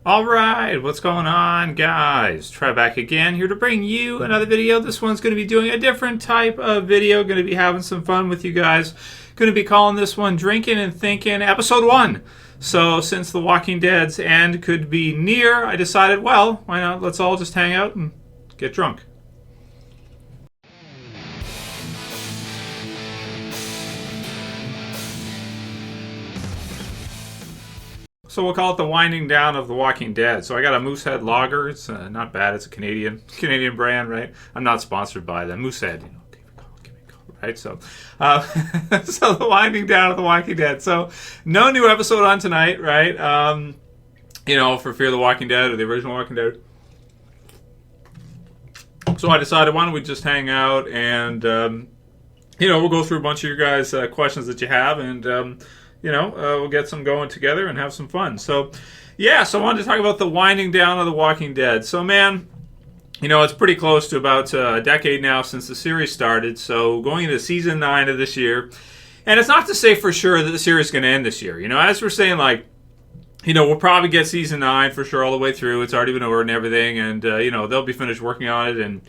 Alright, what's going on, guys? Trev back again, here to bring you another video. This one's going to be doing a different type of video. Going to be having some fun with you guys. Going to be calling this one Drinkin and Thinkin Episode 1. So, since The Walking Dead's end could be near, I decided, well, why not? Let's all just hang out and get drunk. So we'll call it the winding down of The Walking Dead. So I got a Moosehead Lager. It's not bad. It's a Canadian brand, right? I'm not sponsored by them. Moosehead, give me a call, right? So, so the winding down of The Walking Dead. So no new episode on tonight, right? For Fear the Walking Dead or the original Walking Dead. So I decided, why don't we just hang out and we'll go through a bunch of your guys' questions that you have and. We'll get some going together and have some fun. So, so I wanted to talk about the winding down of The Walking Dead. So, man, it's pretty close to about a decade now since the series started. So, going into season 9 of this year. And it's not to say for sure that the series is going to end this year. As we're saying, we'll probably get season 9 for sure all the way through. It's already been ordered and everything. And, they'll be finished working on it and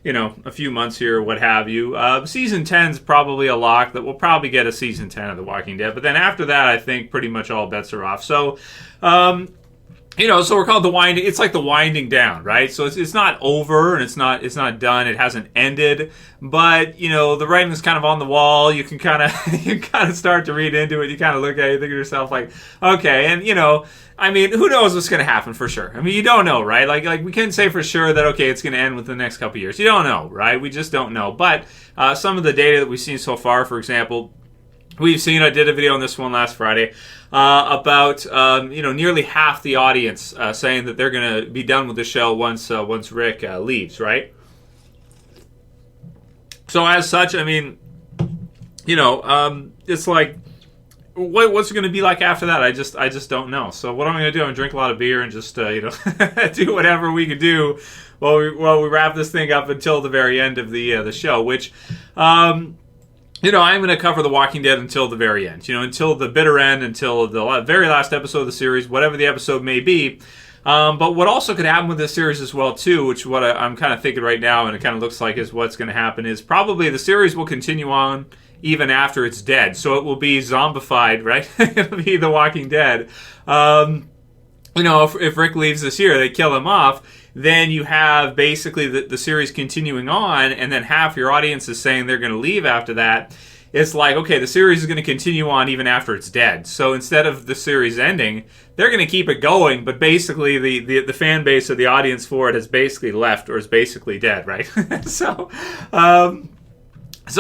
a few months here, what have you. Season 10 is probably a lock that we'll probably get a season 10 of The Walking Dead. But then after that, I think pretty much all bets are off. So, so we're called the winding. It's like the winding down, right? So it's not over and it's not done. It hasn't ended. But the writing is kind of on the wall. You can kind of start to read into it. You kind of look at it, you think to yourself like, okay, and who knows what's going to happen for sure? You don't know, right? Like we can't say for sure that, okay, it's going to end within the next couple of years. You don't know, right? We just don't know. But some of the data that we've seen so far, for example, I did a video on this one last Friday about, nearly half the audience saying that they're going to be done with the show once Rick leaves, right? So as such, it's like, what's it going to be like after that? I just don't know. So what I'm going to do, I'm going to drink a lot of beer and just do whatever we could do while we wrap this thing up until the very end of the show. Which, I'm going to cover The Walking Dead until the very end. Until the bitter end, until the very last episode of the series, whatever the episode may be. But what also could happen with this series as well too, which what I'm kind of thinking right now, and it kind of looks like is what's going to happen, is probably the series will continue on even after it's dead. So it will be zombified, right? It'll be The Walking Dead. If Rick leaves this year, they kill him off, then you have basically the series continuing on, and then half your audience is saying they're going to leave after that. It's like, okay, the series is going to continue on even after it's dead. So instead of the series ending, they're going to keep it going, but basically the fan base or the audience for it has basically left or is basically dead, right? So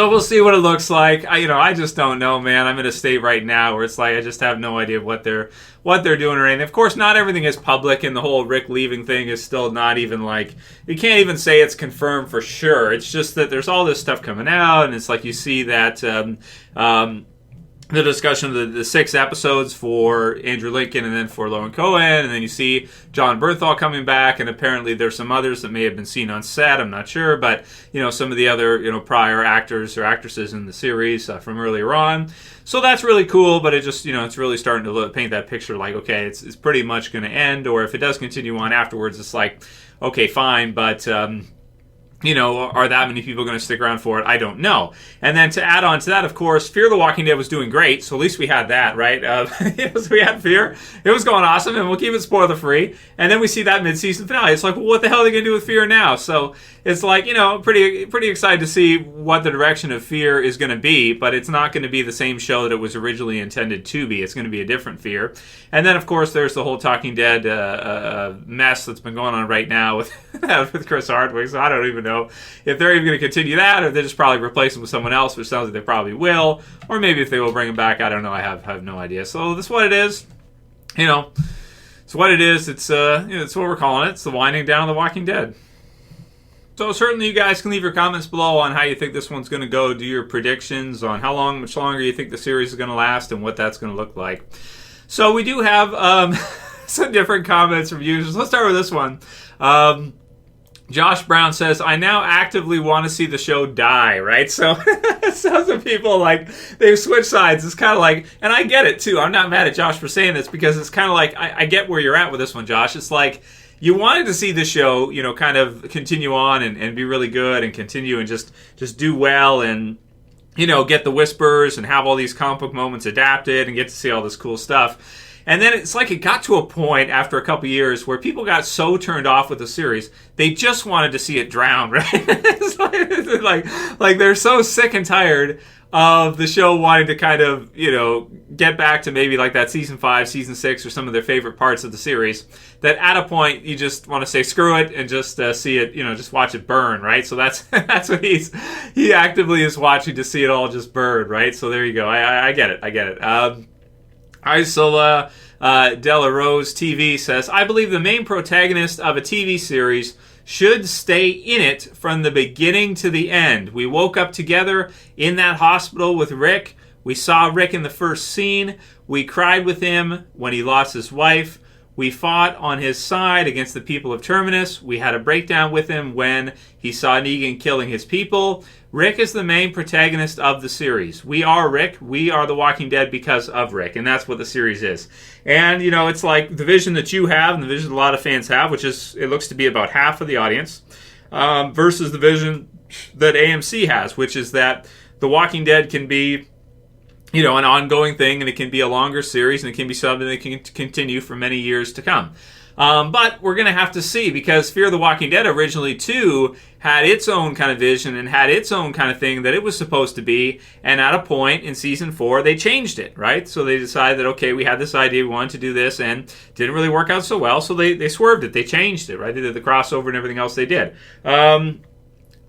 we'll see what it looks like. I just don't know, man. I'm in a state right now where it's like I just have no idea what they're doing or anything. Of course, not everything is public, and the whole Rick leaving thing is still not even like, you can't even say it's confirmed for sure. It's just that there's all this stuff coming out, and it's like you see that the discussion of the 6 episodes for Andrew Lincoln and then for Lauren Cohen, and then you see John Bernthal coming back, and apparently there's some others that may have been seen on set, I'm not sure, but some of the other prior actors or actresses in the series from earlier on. So that's really cool, but it just it's really starting to paint that picture like, okay, it's pretty much going to end, or if it does continue on afterwards, it's like, okay, fine, but are that many people going to stick around for it? I don't know. And then to add on to that, of course, Fear the Walking Dead was doing great, so at least we had that, right? So we had Fear. It was going awesome, and we'll keep it spoiler-free. And then we see that mid-season finale. It's like, well, what the hell are they going to do with Fear now? So it's like, pretty excited to see what the direction of Fear is going to be, but it's not going to be the same show that it was originally intended to be. It's going to be a different Fear. And then, of course, there's the whole Talking Dead mess that's been going on right now with Chris Hardwick, so I don't even know if they're even going to continue that, or they just probably replace him with someone else, which sounds like they probably will, or maybe if they will bring him back, I don't know. I have no idea. So that's what it is. It's what it is. It's it's what we're calling it. It's the winding down of The Walking Dead. So certainly you guys can leave your comments below on how you think this one's going to go. Do your predictions on much longer you think the series is going to last and what that's going to look like. So we do have some different comments from users. Let's start with this one. Josh Brown says, I now actively want to see the show die, right? So some people, like, they've switched sides. It's kind of like, and I get it too. I'm not mad at Josh for saying this, because it's kind of like, I get where you're at with this one, Josh. It's like, you wanted to see the show, kind of continue on and be really good and continue and just do well and, get the whispers and have all these comic book moments adapted and get to see all this cool stuff. And then it's like it got to a point after a couple years where people got so turned off with the series, they just wanted to see it drown, right? It's like they're so sick and tired of the show wanting to kind of, get back to maybe like that season 5, season 6, or some of their favorite parts of the series, that at a point you just want to say screw it and just see it, just watch it burn, right? So that's what he actively is watching, to see it all just burn, right? So there you go. I get it. Isola Della Rose TV says, I believe the main protagonist of a TV series should stay in it from the beginning to the end. We woke up together in that hospital with Rick. We saw Rick in the first scene. We cried with him when he lost his wife. We fought on his side against the people of Terminus. We had a breakdown with him when he saw Negan killing his people. Rick is the main protagonist of the series. We are Rick. We are The Walking Dead because of Rick. And that's what the series is. And, it's like the vision that you have and the vision a lot of fans have, which is, it looks to be about half of the audience, versus the vision that AMC has, which is that The Walking Dead can be, an ongoing thing, and it can be a longer series, and it can be something that can continue for many years to come. But we're going to have to see, because Fear the Walking Dead originally, too, had its own kind of vision and had its own kind of thing that it was supposed to be. And at a point in season 4, they changed it, right? So they decided that, okay, we had this idea, we wanted to do this, and didn't really work out so well. So they swerved it. They changed it, right? They did the crossover and everything else they did.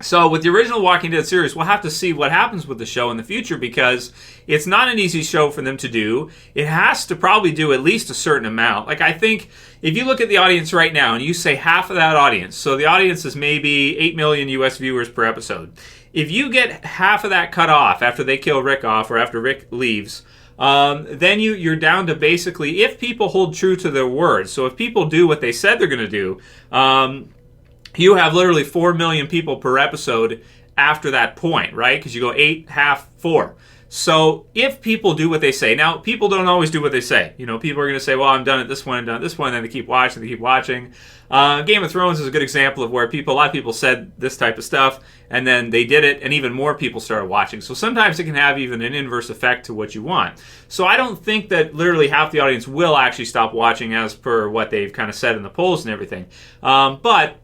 So with the original Walking Dead series, we'll have to see what happens with the show in the future, because it's not an easy show for them to do. It has to probably do at least a certain amount. Like, I think if you look at the audience right now and you say half of that audience, so the audience is maybe 8 million US viewers per episode. If you get half of that cut off after they kill Rick off or after Rick leaves, then you're down to basically, if people hold true to their words, so if people do what they said they're going to do, you have literally 4 million people per episode after that point, right? Because you go 8, half, 4. So if people do what they say, now people don't always do what they say. People are going to say, well, I'm done at this one, I'm done at this one, and then they keep watching. Game of Thrones is a good example of where a lot of people said this type of stuff, and then they did it, and even more people started watching. So sometimes it can have even an inverse effect to what you want. So I don't think that literally half the audience will actually stop watching as per what they've kind of said in the polls and everything. But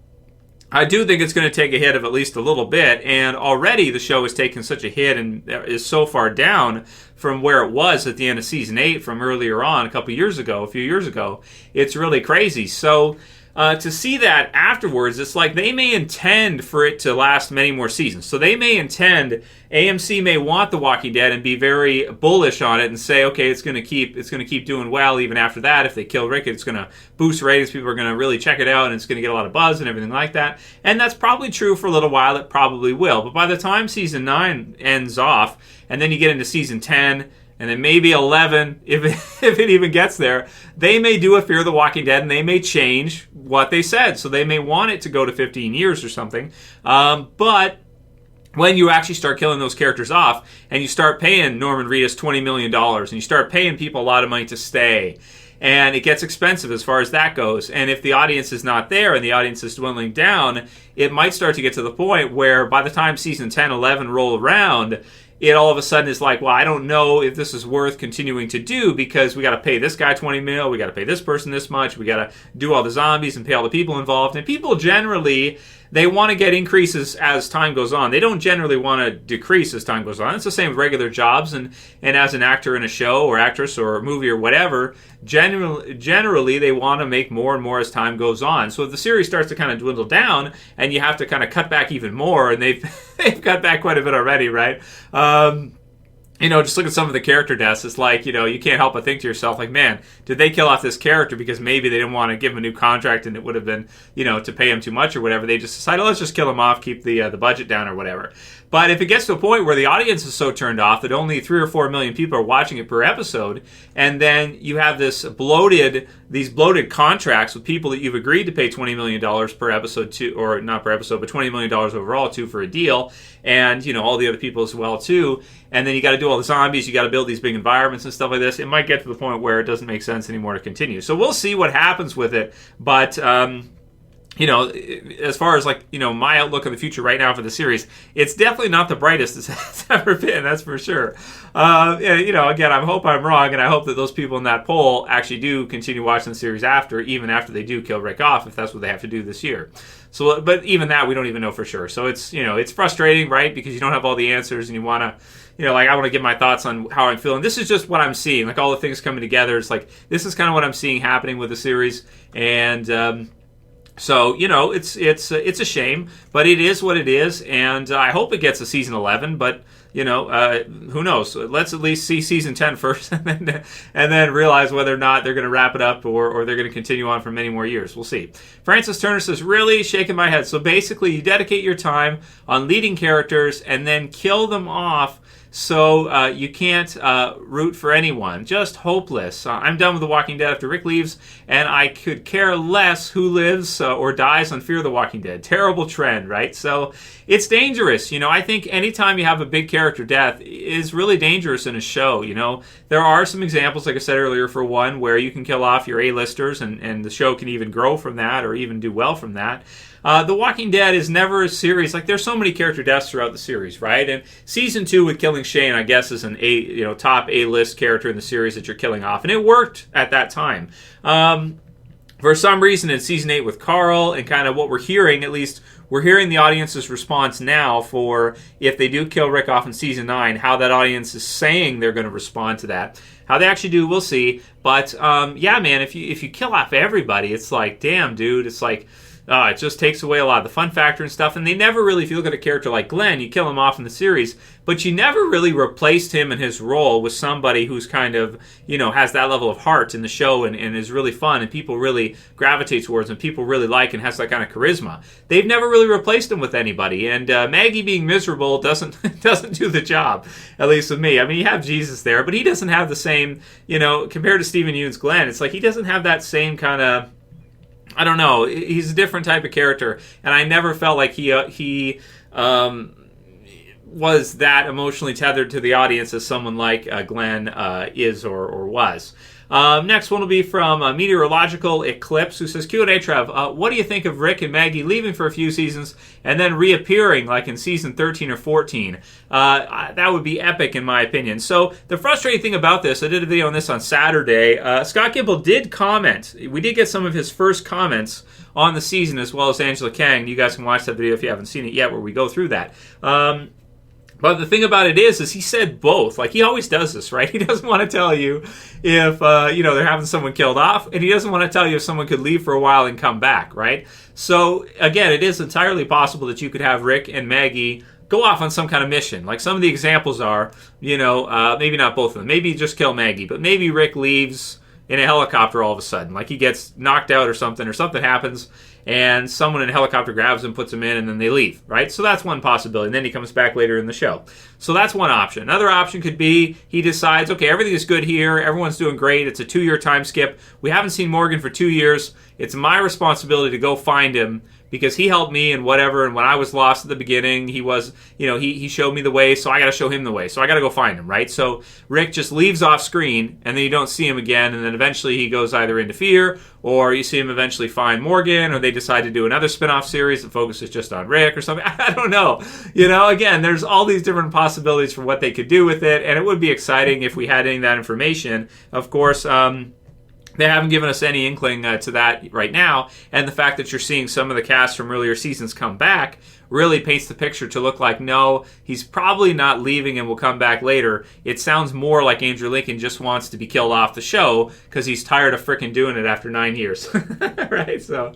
I do think it's going to take a hit of at least a little bit, and already the show has taken such a hit and is so far down from where it was at the end of season 8 from earlier on a few years ago. It's really crazy. So to see that afterwards, it's like they may intend for it to last many more seasons. So they may intend, AMC may want The Walking Dead and be very bullish on it and say, okay, it's going to keep doing well even after that. If they kill Rick, it's going to boost ratings. People are going to really check it out, and it's going to get a lot of buzz and everything like that. And that's probably true for a little while. It probably will. But by the time season 9 ends off, and then you get into season 10, and then maybe 11, if it even gets there, they may do a Fear the Walking Dead, and they may change what they said. So they may want it to go to 15 years or something. But when you actually start killing those characters off, and you start paying Norman Reedus $20 million, and you start paying people a lot of money to stay, and it gets expensive as far as that goes, and if the audience is not there and the audience is dwindling down, it might start to get to the point where by the time season 10, 11 roll around, it all of a sudden is like, well, I don't know if this is worth continuing to do, because we got to pay this guy $20 million, we got to pay this person this much, we got to do all the zombies and pay all the people involved. And people generally, they want to get increases as time goes on. They don't generally want to decrease as time goes on. It's the same with regular jobs, and as an actor in a show or actress or a movie or whatever, generally they want to make more and more as time goes on. So if the series starts to kind of dwindle down and you have to kind of cut back even more, and they've cut back quite a bit already, right? just look at some of the character deaths. It's like, you can't help but think to yourself, like, man, did they kill off this character because maybe they didn't want to give him a new contract and it would have been, to pay him too much or whatever. They just decided, let's just kill him off, keep the budget down or whatever. But if it gets to a point where the audience is so turned off that only 3 or 4 million people are watching it per episode, and then you have these bloated contracts with people that you've agreed to pay $20 million per episode to, or not per episode, but $20 million overall to for a deal, and, all the other people as well too, and then you got to do all the zombies, you got to build these big environments and stuff like this, it might get to the point where it doesn't make sense anymore to continue. So we'll see what happens with it, but as far as my outlook on the future right now for the series, it's definitely not the brightest it's ever been, that's for sure. Again, I hope I'm wrong, and I hope that those people in that poll actually do continue watching the series even after they do kill Rick off, if that's what they have to do this year. So, but even that, we don't even know for sure. So it's, it's frustrating, right? Because you don't have all the answers, and you want to, I want to give my thoughts on how I'm feeling. This is just what I'm seeing, like all the things coming together. It's like, this is kind of what I'm seeing happening with the series, and, so, it's a shame, but it is what it is, and I hope it gets a season 11, but, who knows? Let's at least see season 10 first, and then realize whether or not they're going to wrap it up or they're going to continue on for many more years. We'll see. Francis Turner says, really shaking my head. So basically, you dedicate your time on leading characters and then kill them off, so you can't root for anyone. Just hopeless. I'm done with The Walking Dead after Rick leaves, and I could care less who lives or dies on Fear the Walking Dead. Terrible trend, right? So it's dangerous. I think anytime you have a big character death is really dangerous in a show. There are some examples, like I said earlier, for one, where you can kill off your A-listers, and the show can even grow from that or even do well from that. The Walking Dead is never a series, like there's so many character deaths throughout the series, right? And season 2 with killing Shane, I guess, is an top A-list character in the series that you're killing off, and it worked at that time. For some reason in season 8 with Carl, and kind of what we're hearing, at least we're hearing the audience's response now for if they do kill Rick off in season 9, how that audience is saying they're going to respond to that. How they actually do, we'll see. But yeah, man, if you kill off everybody, it's like, damn, dude, it's like, it just takes away a lot of the fun factor and stuff. And they never really, if you look at a character like Glenn, you kill him off in the series, but you never really replaced him in his role with somebody who's kind of, has that level of heart in the show and is really fun and people really gravitate towards and people really like and has that kind of charisma. They've never really replaced him with anybody. And Maggie being miserable doesn't do the job, at least with me. I mean, you have Jesus there, but he doesn't have the same, compared to Stephen Yeun's Glenn, it's like he doesn't have that same kind of, I don't know. He's a different type of character, and I never felt like he was that emotionally tethered to the audience as someone like Glenn is or was. Next one will be from Meteorological Eclipse, who says, Q&A, Trev, what do you think of Rick and Maggie leaving for a few seasons and then reappearing like in season 13 or 14? That would be epic in my opinion. So the frustrating thing about this, I did a video on this on Saturday. Scott Gimple did comment. We did get some of his first comments on the season, as well as Angela Kang. You guys can watch that video if you haven't seen it yet, where we go through that. But the thing about it is he said both. Like, he always does this, right? He doesn't want to tell you if, they're having someone killed off, and he doesn't want to tell you if someone could leave for a while and come back, right? So, again, it is entirely possible that you could have Rick and Maggie go off on some kind of mission. Like, some of the examples are, maybe not both of them. Maybe just kill Maggie, but maybe Rick leaves in a helicopter all of a sudden. Like, he gets knocked out or something happens, and someone in a helicopter grabs him, puts him in, and then they leave, right? So that's one possibility, and then he comes back later in the show. So that's one option. Another option could be he decides, okay, everything is good here, everyone's doing great, it's a 2-year time skip, we haven't seen Morgan for 2 years, it's my responsibility to go find him, because he helped me and whatever, and when I was lost at the beginning, he was, he showed me the way, so I got to show him the way, so I got to go find him, right? So Rick just leaves off screen, and then you don't see him again, and then eventually he goes either into Fear, or you see him eventually find Morgan, or they decide to do another spin-off series that focuses just on Rick or something. I don't know. Again, there's all these different possibilities for what they could do with it, and it would be exciting if we had any of that information. Of course, they haven't given us any inkling to that right now, and the fact that you're seeing some of the cast from earlier seasons come back really paints the picture to look like, no, he's probably not leaving and will come back later. It sounds more like Andrew Lincoln just wants to be killed off the show because he's tired of frickin' doing it after 9 years. Right? So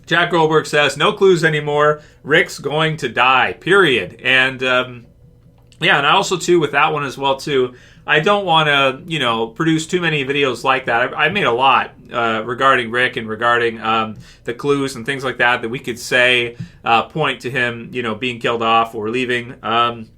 Jack Goldberg says, no clues anymore. Rick's going to die, period. And Yeah, and I also, too, with that one as well, too, I don't want to, produce too many videos like that. I've made a lot regarding Rick and regarding the clues and things like that we could say, point to him, being killed off or leaving. And,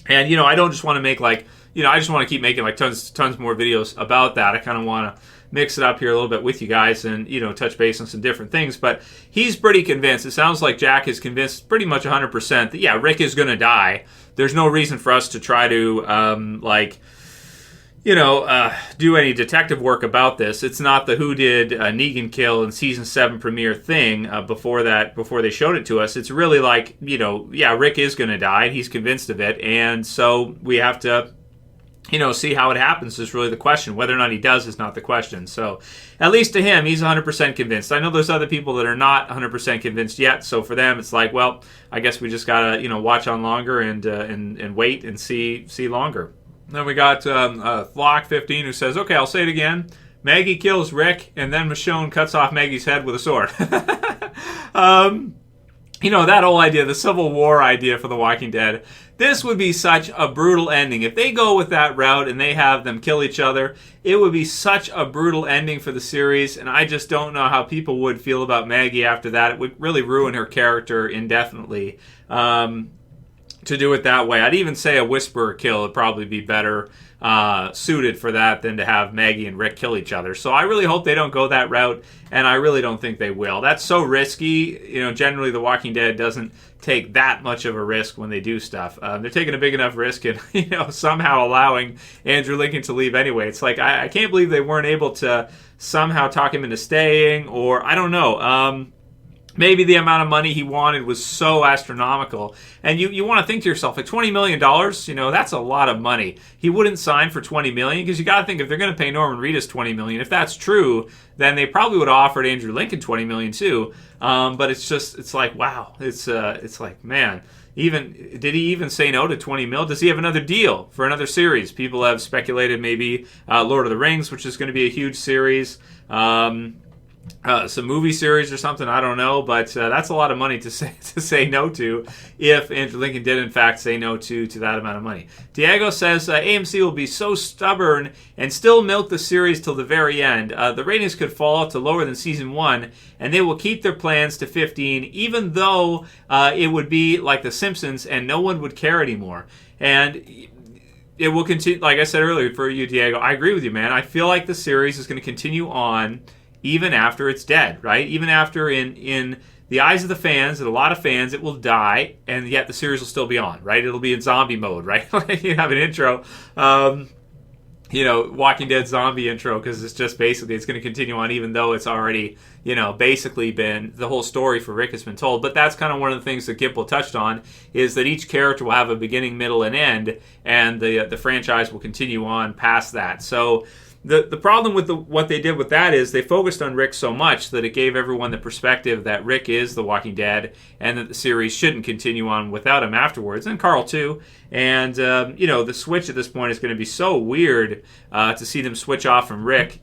I don't just want to make, I just want to keep making, tons more videos about that. I kind of want to mix it up here a little bit with you guys and, touch base on some different things. But he's pretty convinced. It sounds like Jack is convinced pretty much 100% that, yeah, Rick is going to die. There's no reason for us to try to, do any detective work about this. It's not the who did Negan kill in season 7 premiere thing before they showed it to us. It's really Rick is going to die. He's convinced of it. And so we have to, see how it happens is really the question. Whether or not he does is not the question. So at least to him, he's 100% convinced. I know there's other people that are not 100% convinced yet. So for them, it's like, well, I guess we just got to, watch on longer and wait and see longer. Then we got Flock15 who says, okay, I'll say it again. Maggie kills Rick, and then Michonne cuts off Maggie's head with a sword. That whole idea, the Civil War idea for The Walking Dead, this would be such a brutal ending. If they go with that route and they have them kill each other, it would be such a brutal ending for the series, and I just don't know how people would feel about Maggie after that. It would really ruin her character indefinitely. To do it that way. I'd even say a Whisperer kill would probably be better suited for that than to have Maggie and Rick kill each other. So I really hope they don't go that route, and I really don't think they will. That's so risky. Generally The Walking Dead doesn't take that much of a risk when they do stuff. They're taking a big enough risk and, somehow allowing Andrew Lincoln to leave anyway. It's like, I can't believe they weren't able to somehow talk him into staying, or I don't know. Maybe the amount of money he wanted was so astronomical. And you want to think to yourself, like $20 million, that's a lot of money. He wouldn't sign for $20 million because you got to think if they're going to pay Norman Reedus $20 million, if that's true, then they probably would have offered Andrew Lincoln $20 million too. But it's like, wow. It's like, man, did he even say no to $20 million? Does he have another deal for another series? People have speculated maybe Lord of the Rings, which is going to be a huge series. Some movie series or something, I don't know, but that's a lot of money to say no to if Andrew Lincoln did in fact say no to that amount of money. Diego says AMC will be so stubborn and still milk the series till the very end. The ratings could fall to lower than season 1, and they will keep their plans to 15, even though it would be like The Simpsons and no one would care anymore. And it will continue, like I said earlier for you, Diego, I agree with you, man. I feel like the series is going to continue on even after it's dead, right? Even after in the eyes of the fans, and a lot of fans, it will die, and yet the series will still be on, right? It'll be in zombie mode, right? You have an intro, Walking Dead zombie intro, because it's just basically, it's going to continue on even though it's already, basically been, the whole story for Rick has been told. But that's kind of one of the things that Gimple touched on, is that each character will have a beginning, middle, and end, and the franchise will continue on past that. So The problem with what they did with that is they focused on Rick so much that it gave everyone the perspective that Rick is The Walking Dead and that the series shouldn't continue on without him afterwards, and Carl too. And, the switch at this point is going to be so weird to see them switch off from Rick.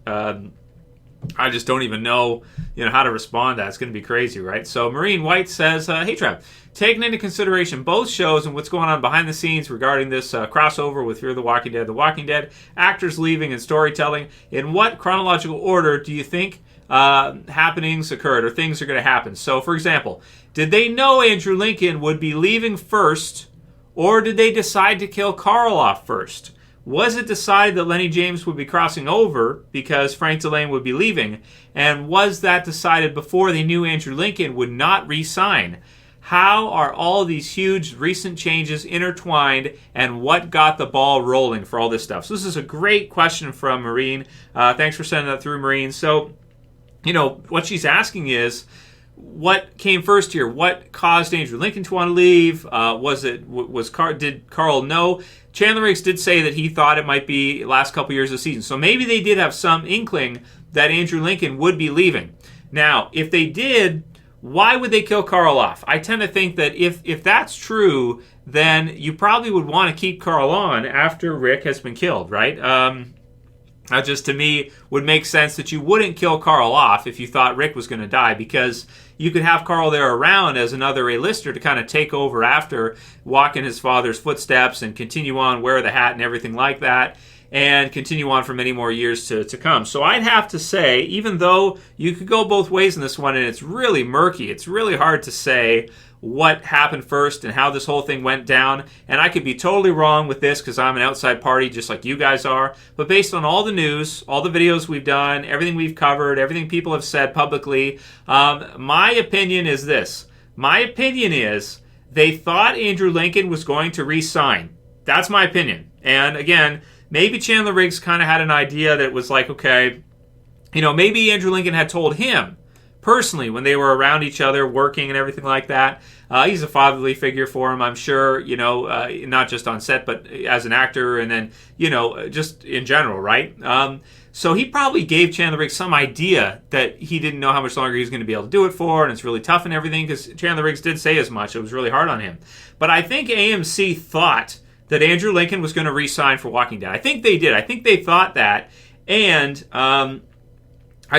I just don't even know, how to respond to that. It's going to be crazy, right? So Marine White says, hey, Trev, taking into consideration both shows and what's going on behind the scenes regarding this crossover with Fear the Walking Dead, actors leaving and storytelling, in what chronological order do you think happenings occurred or things are going to happen? So, for example, did they know Andrew Lincoln would be leaving first, or did they decide to kill Carl off first? Was it decided that Lenny James would be crossing over because Frank Delane would be leaving? And was that decided before they knew Andrew Lincoln would not re-sign? How are all these huge recent changes intertwined, and what got the ball rolling for all this stuff? So this is a great question from Marine. Thanks for sending that through, Marine. So, what she's asking is, what came first here? What caused Andrew Lincoln to want to leave? Did Carl know? Chandler Riggs did say that he thought it might be last couple years of the season. So maybe they did have some inkling that Andrew Lincoln would be leaving. Now, if they did, why would they kill Carl off? I tend to think that if that's true, then you probably would want to keep Carl on after Rick has been killed, right? Just to me would make sense that you wouldn't kill Carl off if you thought Rick was going to die, because you could have Carl there around as another A-lister to kind of take over after, walk in his father's footsteps and continue on, wear the hat and everything like that, and continue on for many more years to come. So I'd have to say, even though you could go both ways in this one and it's really murky, it's really hard to say what happened first and how this whole thing went down. And I could be totally wrong with this because I'm an outside party just like you guys are. But based on all the news, all the videos we've done, everything we've covered, everything people have said publicly, my opinion is this. My opinion is they thought Andrew Lincoln was going to re-sign. That's my opinion. And again, maybe Chandler Riggs kind of had an idea that it was like, okay, maybe Andrew Lincoln had told him personally when they were around each other working and everything like that. He's a fatherly figure for him, I'm sure, not just on set, but as an actor and then, just in general, right? So he probably gave Chandler Riggs some idea that he didn't know how much longer he was going to be able to do it for, and it's really tough and everything, because Chandler Riggs did say as much. It was really hard on him. But I think AMC thought that Andrew Lincoln was going to re-sign for Walking Dead. I think they did. I think they thought that, and I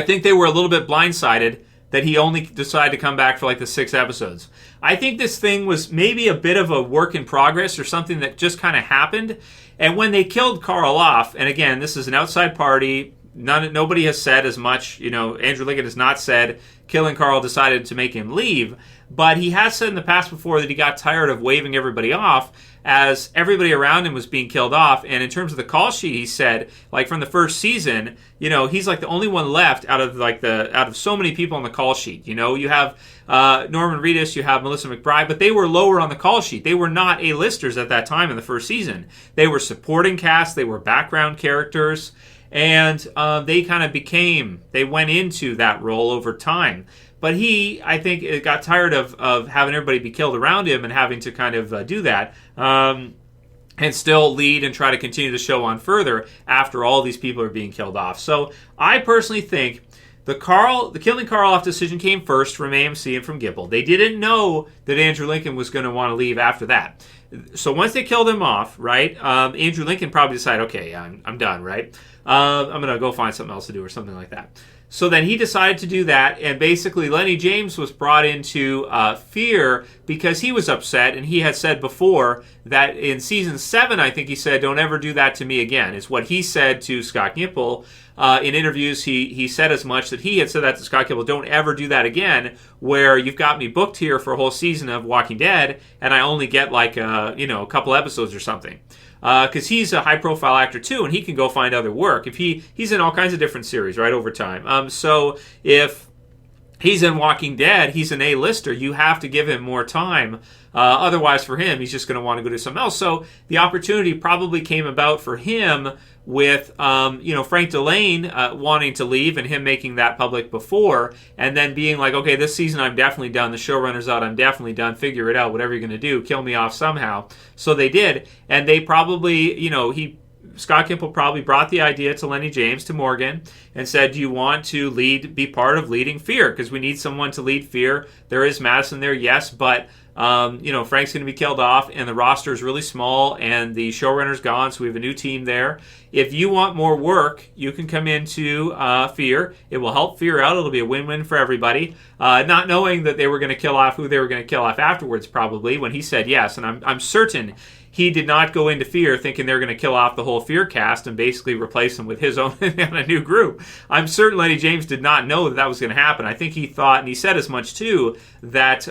think they were a little bit blindsided that he only decided to come back for like the 6 episodes. I think this thing was maybe a bit of a work in progress or something that just kind of happened. And when they killed Carl off, and again, this is an outside party, nobody has said as much, Andrew Lincoln has not said killing Carl decided to make him leave, but he has said in the past before that he got tired of waving everybody off as everybody around him was being killed off. And in terms of the call sheet, he said, like from the first season, he's like the only one left out of so many people on the call sheet. You have Norman Reedus, you have Melissa McBride, but they were lower on the call sheet. They were not A-listers at that time in the first season. They were supporting cast, they were background characters, and they went into that role over time. But I think, got tired of having everybody be killed around him and having to kind of do that and still lead and try to continue the show on further after all these people are being killed off. So I personally think the killing Carl off decision came first from AMC and from Gibble. They didn't know that Andrew Lincoln was going to want to leave after that. So once they killed him off, right, Andrew Lincoln probably decided, okay, I'm done, right? I'm going to go find something else to do or something like that. So then he decided to do that, and basically Lenny James was brought into Fear because he was upset, and he had said before that in season 7, I think he said, "Don't ever do that to me again," is what he said to Scott Gimple. In interviews, he said as much that he had said that to Scott Gimple, "Don't ever do that again, where you've got me booked here for a whole season of Walking Dead, and I only get like a couple episodes or something." Because he's a high-profile actor too, and he can go find other work. If he's in all kinds of different series, right, over time. So if he's in Walking Dead, he's an A-lister. You have to give him more time. Otherwise, for him, he's just going to want to go do something else. So the opportunity probably came about for him with Frank Delane wanting to leave and him making that public before, and then being like, okay, this season I'm definitely done. The showrunner's out. I'm definitely done. Figure it out. Whatever you're going to do, kill me off somehow. So they did, and they probably, Scott Gimple probably brought the idea to Lenny James, to Morgan, and said, do you want to be part of leading Fear? Because we need someone to lead Fear. There is Madison there, yes, but Frank's going to be killed off, and the roster is really small, and the showrunner's gone, so we have a new team there. If you want more work, you can come into Fear. It will help Fear out. It'll be a win-win for everybody. Not knowing that they were going to kill off who they were going to kill off afterwards, probably, when he said yes, and I'm certain he did not go into Fear thinking they were going to kill off the whole Fear cast and basically replace them with his own and a new group. I'm certain Lenny James did not know that was going to happen. I think he thought, and he said as much too, that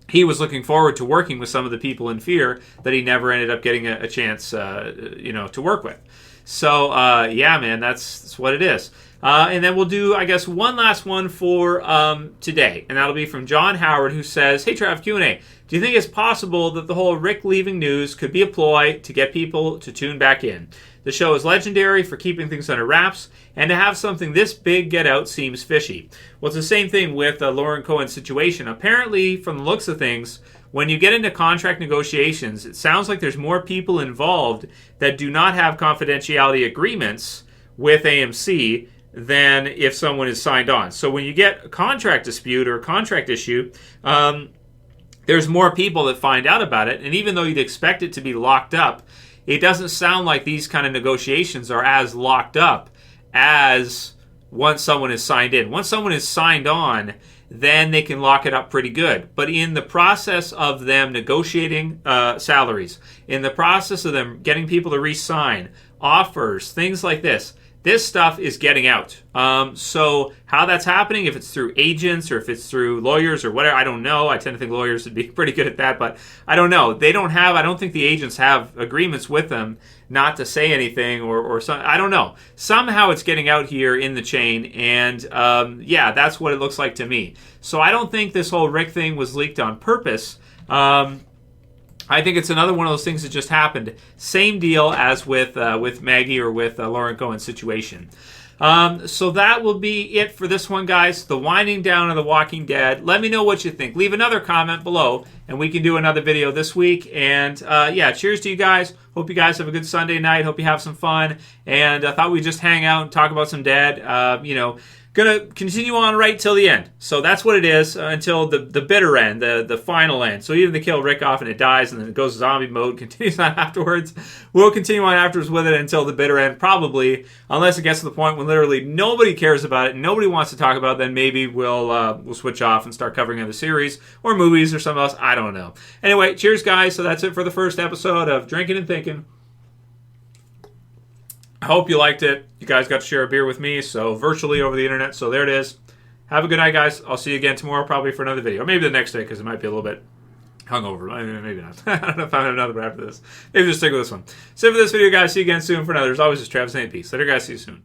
he was looking forward to working with some of the people in Fear that he never ended up getting a chance, to work with. So, yeah, man, that's what it is. And then we'll do, I guess, one last one for today, and that'll be from John Howard, who says, "Hey, Trev, Q&A. Do you think it's possible that the whole Rick leaving news could be a ploy to get people to tune back in? The show is legendary for keeping things under wraps, and to have something this big get out seems fishy." Well, it's the same thing with Lauren Cohen's situation. Apparently, from the looks of things, when you get into contract negotiations, it sounds like there's more people involved that do not have confidentiality agreements with AMC than if someone is signed on. So when you get a contract dispute or a contract issue, there's more people that find out about it. And even though you'd expect it to be locked up, it doesn't sound like these kind of negotiations are as locked up as once someone is signed in. Once someone is signed on, then they can lock it up pretty good. But in the process of them negotiating salaries, in the process of them getting people to re-sign, offers, things like this stuff is getting out. So how that's happening, if it's through agents or if it's through lawyers or whatever, I don't know. I tend to think lawyers would be pretty good at that, but I don't know. I don't think the agents have agreements with them not to say anything or something. I don't know. Somehow it's getting out here in the chain, and yeah, that's what it looks like to me. So I don't think this whole Rick thing was leaked on purpose. I think it's another one of those things that just happened. Same deal as with Maggie or with Lauren Cohen's situation. So that will be it for this one, guys. The winding down of The Walking Dead. Let me know what you think. Leave another comment below, and we can do another video this week. And yeah, cheers to you guys. Hope you guys have a good Sunday night. Hope you have some fun. And I thought we'd just hang out and talk about some Dead. Gonna continue on right till the end. So that's what it is until the bitter end, the final end. So even they kill Rick off and it dies and then it goes zombie mode, continues on afterwards. We'll continue on afterwards with it until the bitter end, probably, unless it gets to the point when literally nobody cares about it, nobody wants to talk about it, then maybe we'll switch off and start covering other series or movies or something else. I don't know. Anyway, cheers guys. So that's it for the first episode of Drinkin and Thinkin. I hope you liked it. You guys got to share a beer with me, so virtually over the internet. So there it is. Have a good night, guys. I'll see you again tomorrow, probably for another video. Or maybe the next day, because it might be a little bit hungover. Maybe not. I don't know if I have another one after this. Maybe just stick with this one. So for this video, guys. See you again soon for another. As always, it's Trev saying peace. Later, guys. See you soon.